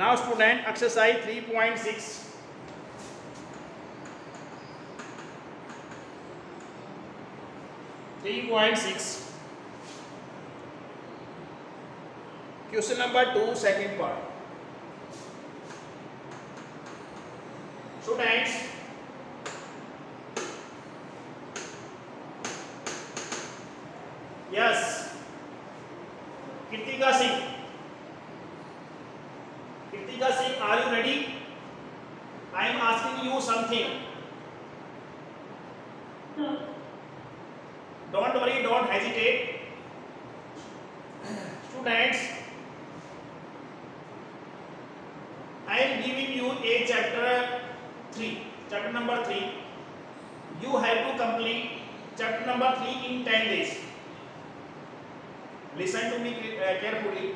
Now student, exercise 3.6. Question number 2, second part. Students, yes, Kritika Singh, are you ready? I am asking you something. No. Don't worry, don't hesitate. Students, I am giving you a chapter number 3. You have to complete chapter number 3 in 10 days. Listen to me carefully.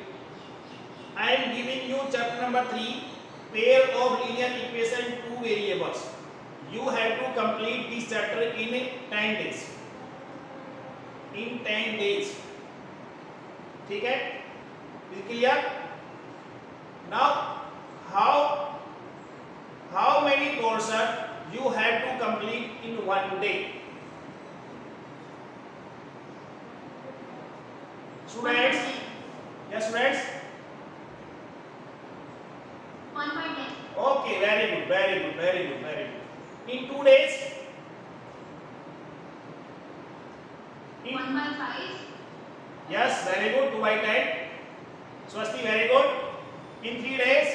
I am giving you chapter number 3, pair of linear equation, 2 variables. You have to complete this chapter in 10 days. In 10 days. ठीक है? Is it clear? Now, how many portions you have to complete in one day? Students? Yes, students? 1 by 10. Okay, very good. In 2 days? 1 by 5. Yes, very good. 2 by 10. Swasti, very good. In 3 days?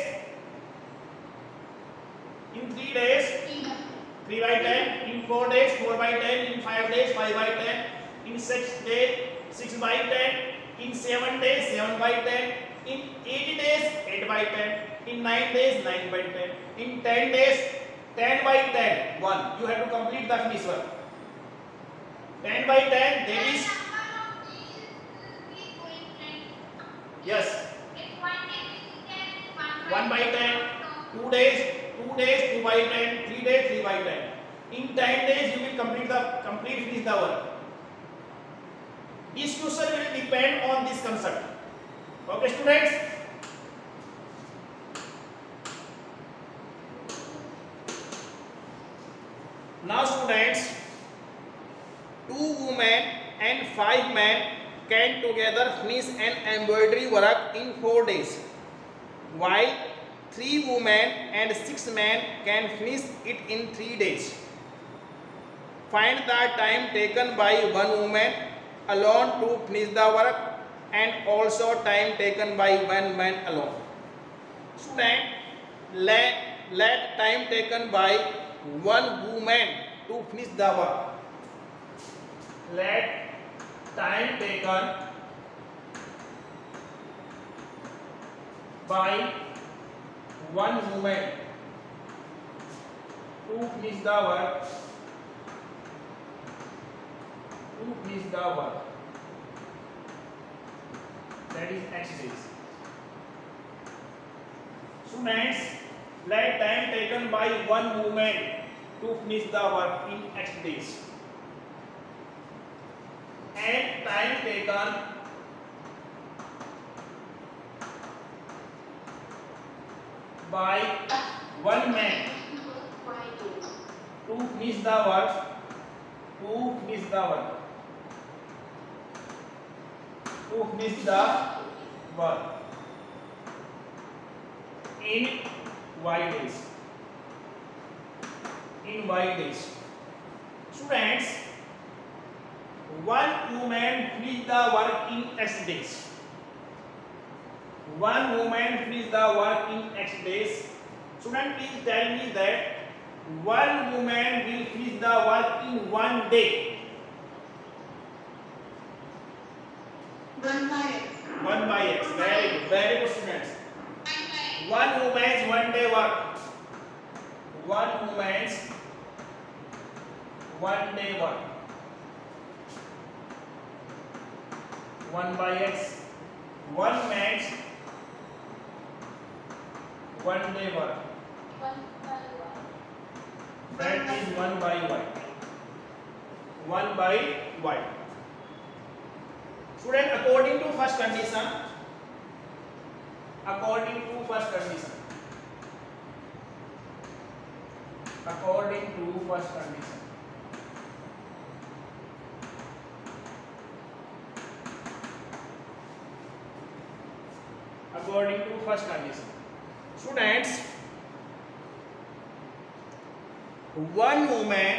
In 3 days? 3 by 10. In 4 days? 4 by 10. In 5 days? 5 by 10. In 6 days? 6 by 10. In 7 days? 7 by 10. In 8 days? 8 by 10. In 9 days? 9 by 10. In 10 days? 10 by 10. 1. You have to complete the finish one. 10 by 10, there is. Yes. 1 by 10. 2 days, 2 by 10. 3 days, 3 by 10. In 10 days, you will finish the work. This question will depend on this concept. Okay, students? Now, students, 2 women and 5 men can together finish an embroidery work in 4 days, while 3 women and 6 men can finish it in 3 days. Find the time taken by 1 woman alone to finish the work and also time taken by 1 man alone. Student, let time taken by 1 woman to finish the work. Let time taken by 1 woman to finish the work. That is X days. Students, let time taken by 1 woman to finish the work in X days. And time taken by 1 man to finish the work. In Y days. Students, 1 woman finish the work in X days. 1 woman finish the work in X days. Student, please tell me that 1 woman will finish the work in 1 day. 1 by X. 1 by X. Very good, students. 1 woman's 1 day work. 1 woman's 1 day work. 1 by X. 1 man's 1 day work. 1 by Y. That is 1 by Y. 1 by Y. Student, according to first condition, according to first condition. According to first condition. Students, one woman,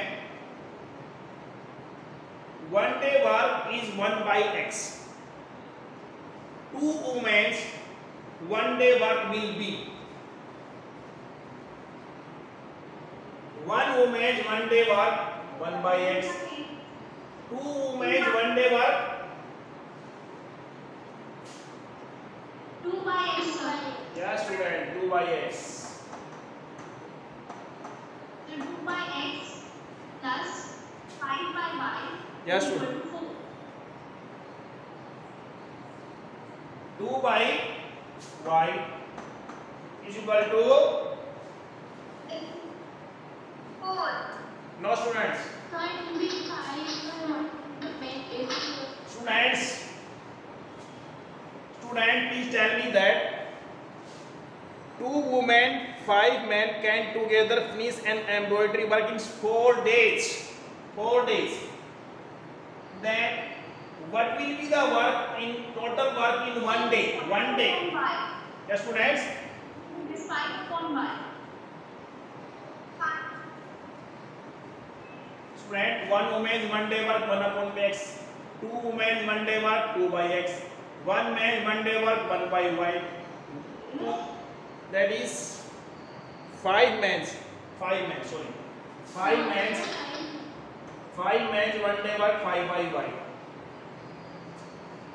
one day work is 1 by x. Two women's one day work will be, one woman's one day work 1 by x. Two women's one day work 2 by x. yes student 2 by x. So 2 by x plus 5 by y Yes, is equal student. to 4. 2 by y is equal to 4. no students. So it will be 5 Students, please tell me that two women, 5 men can together finish an embroidery work in 4 days. 4 days. Then what will be the work in total work in 1 day? 1 day. Yes, students. It is 5 upon y. Student, one woman's one day work 1 upon x. Two women's one day work 2 by x. One man's one day work 1 by y. That is 5 men's. 5 men. Sorry. 5 men's one day work 5 by y.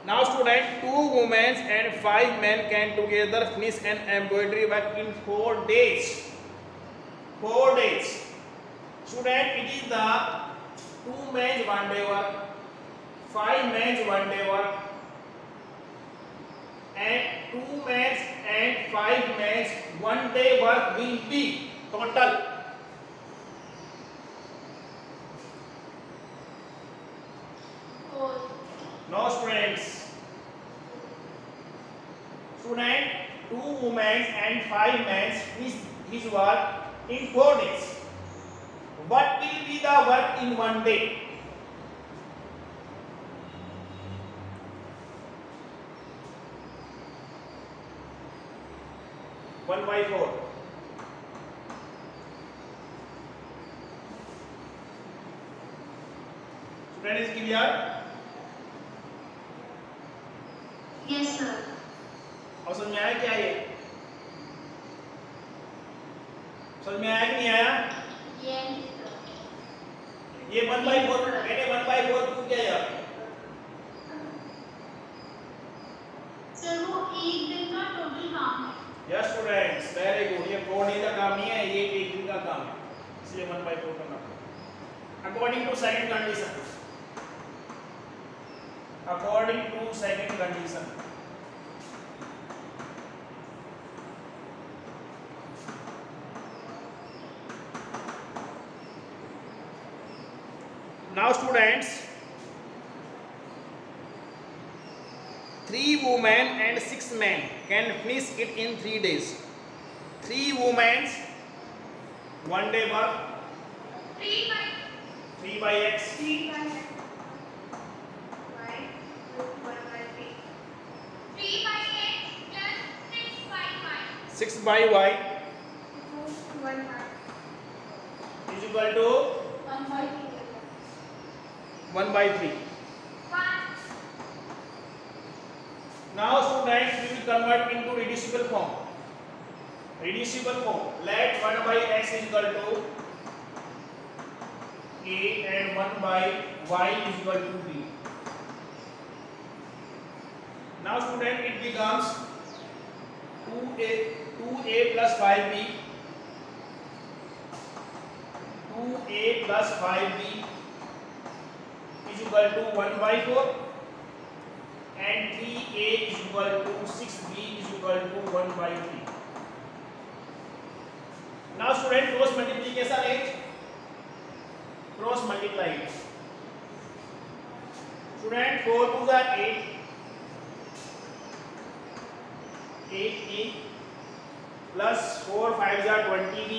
Now student, 2 women and 5 men can together finish an embroidery work in 4 days. 4 days. Student, it is the 2 men's one day work, 5 men's one day work, and 2 men's and 5 men's one day work will be total. No students. Student, 2 women and 5 men finish his work in 4 days. What will be the work in 1 day? One by 4. Student is clear? Yes, sir. और समझ में आया क्या ये? समझ में आया कि नहीं आया? Yes, sir. ये 1 by 4 मैंने 1 by 4 क्यों किया यार? सर वो एक दिन का टोटल काम है. Yes students, very good. ये 4 डे का काम नहीं है, ये 1 दिन का काम है, इसलिए 1 by 4 करना पड़ेगा. According to second condition. According to second condition. Now students, 3 women and 6 men can finish it in 3 days. 3 women, 1 day work 3 by x. 3 by x. 6 by y is equal to 1 by 3. Now students, we will convert into reducible form. Reducible form. Let 1 by x is equal to a and 1 by y is equal to b. Now student, it becomes 2a plus 5b, 2a plus 5b is equal to 1 by 4, and 3a is equal to 6b is equal to 1 by 3. Now student, cross multiplication is cross multiply. Student, 4 to the 8, 8a plus 4 5 are 20b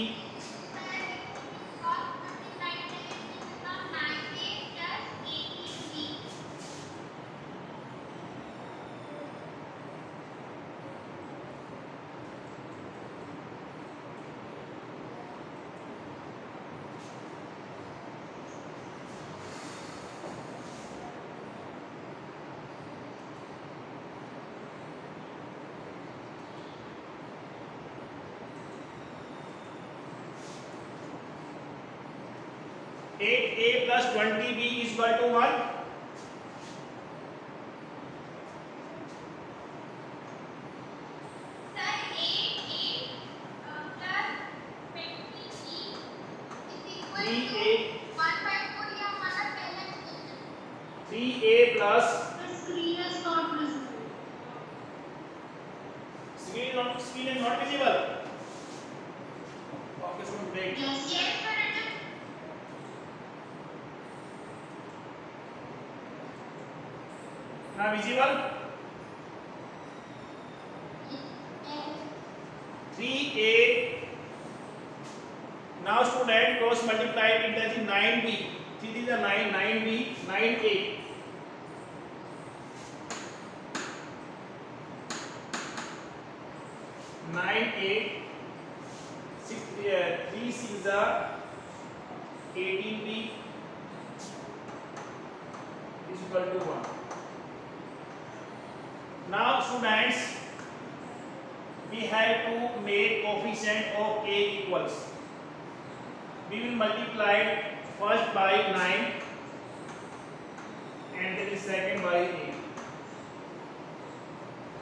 8a plus 20b is equal to 1. Three a plus screen is not visible. screen is not visible. Okay, so wait. Yes, yes, Now visible. 3a. Now student cross multiply it as 9b. 3 is a 9, 9b, 9a. 9a, 3 6 are 18b is equal to 1. Now students, we have to make coefficient of a equals. We will multiply first by 9 and then second by 8.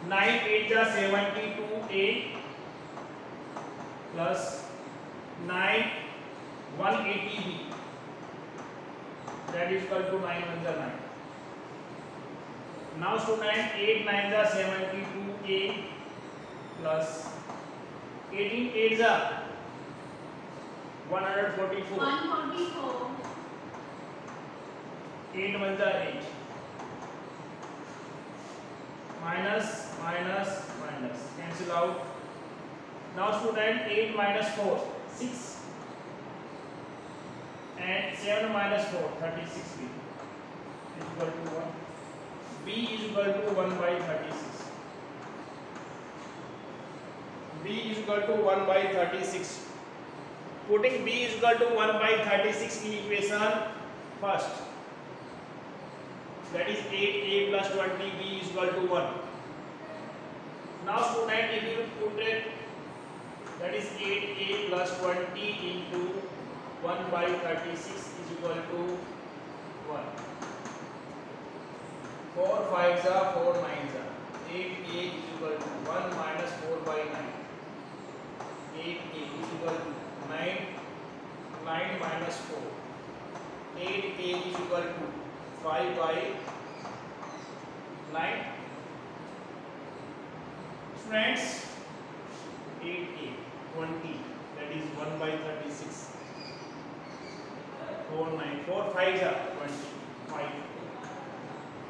9 8 is 72a plus 9 180b, that is equal to 9 1 is 9. Now student, 8 9 is 72a plus 18 8 is 144. 144. 8 1 is 8. Minus, minus, minus. Cancel out. Now student, 8 minus 4, 6. And 7 minus 4, 36b is equal to 1. B is equal to 1 by 36. B is equal to 1 by 36. Putting B is equal to 1 by 36 in equation first. That is 8a plus 20b is equal to 1. Now student, if you put it, that is 8a plus 20 into 1 by 36 is equal to 1. 4 5s are 4 9s are. 8a is equal to 1 minus 4 by 9. 8a is equal to 9. 9 minus 4. 8a is equal to 5 by 9. Friends, 8a 20, that is 1 by 36. 4 9 4 5s are 20. 5,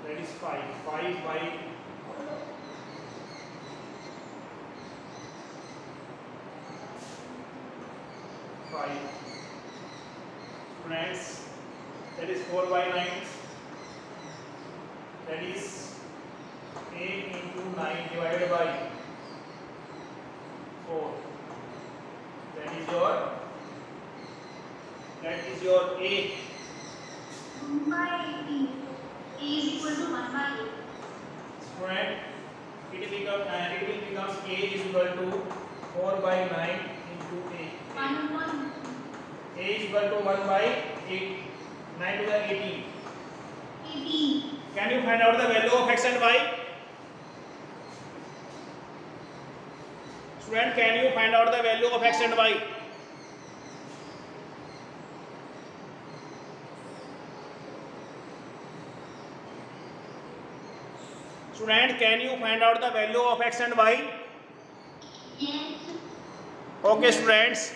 that is 5 by 5. Friends, that is 4 by 9. That is 8 into 9 divided by 4. That is your A. 1 by 18. A is equal to 1 by 8. Friend, it will become A is equal to 4 by 9 into A. 1 A is equal to 1 by 8. 9 to the 18. 18. Can you find out the value of x and y? Student, can you find out the value of x and y? Student, can you find out the value of x and y? Yes. Okay, students.